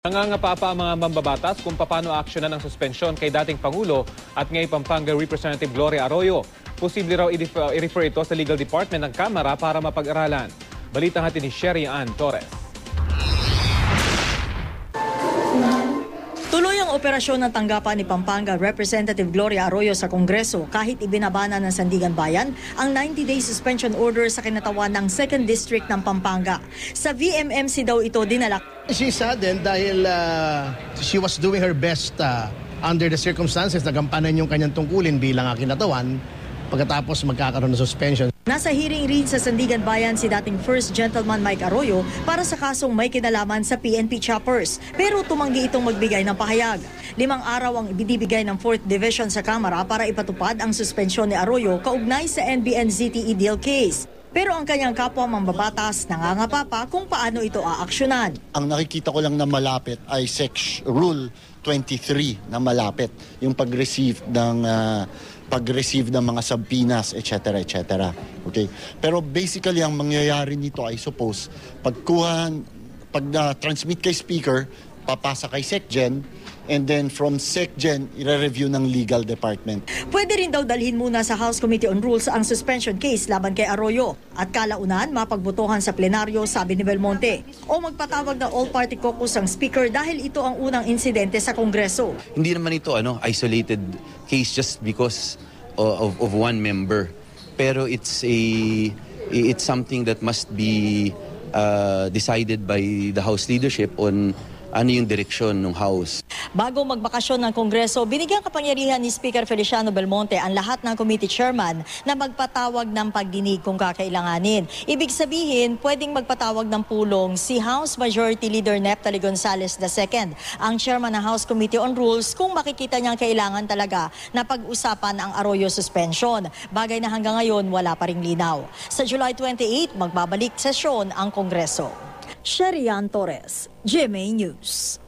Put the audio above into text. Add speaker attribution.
Speaker 1: Nangangapa pa ang mga mambabatas kung paano aksyonan ang suspensyon kay dating Pangulo at ngayon Pampanga Representative Gloria Arroyo. Posible raw i-refer ito sa Legal Department ng Kamara para mapag-aralan. Balitang natin ni Sherry Ann Torres.
Speaker 2: Tuloy ang operasyon ng tanggapan ni Pampanga Representative Gloria Arroyo sa Kongreso kahit ibinabana ng Sandigan Bayan ang 90-day suspension order sa kinatawan ng 2nd District ng Pampanga. Sa VMMC daw ito dinala.
Speaker 3: She saddened dahil she was doing her best under the circumstances, nagampanan yung kanyang tungkulin bilang kinatawan pagkatapos magkakaroon ng suspension.
Speaker 2: Nasa hearing rin sa Sandigan Bayan si dating First Gentleman Mike Arroyo para sa kasong may kinalaman sa PNP choppers. Pero tumanggi itong magbigay ng pahayag. 5 araw ang ibinibigay ng 4th Division sa Kamara para ipatupad ang suspensyon ni Arroyo kaugnay sa NBN-ZTE deal case. Pero ang kanyang kapwa mambabatas nangangapa pa kung paano ito aaksyonan.
Speaker 4: Ang nakikita ko lang na malapit ay Rule 23 na malapit. Yung pag-receive ng mga subpoenas, etc. etc. Okay? Pero basically ang mangyayari nito ay suppose pag transmit kay speaker, papasa kay SecGen, and then from SecGen, i-review ng Legal Department.
Speaker 2: Pwede rin daw dalhin muna sa House Committee on Rules ang suspension case laban kay Arroyo at kalaunan mapagbotohan sa plenaryo, sabi ni Belmonte. O magpatawag ng all-party caucus ang speaker dahil ito ang unang insidente sa Kongreso.
Speaker 5: Hindi naman ito isolated case just because of one member. Pero it's something that must be decided by the House leadership on ano yung direksyon ng House.
Speaker 2: Bago magbakasyon ng Kongreso, binigyang kapangyarihan ni Speaker Feliciano Belmonte ang lahat ng committee chairman na magpatawag ng pagdinig kung kakailanganin. Ibig sabihin, pwedeng magpatawag ng pulong si House Majority Leader Neptali Gonzales II, ang chairman ng House Committee on Rules, kung makikita niyang kailangan talaga na pag-usapan ang Arroyo suspension. Bagay na hanggang ngayon wala pa ring linaw. Sa July 28, magbabalik sesyon ang Kongreso. Sherry Ann Torres, GMA News.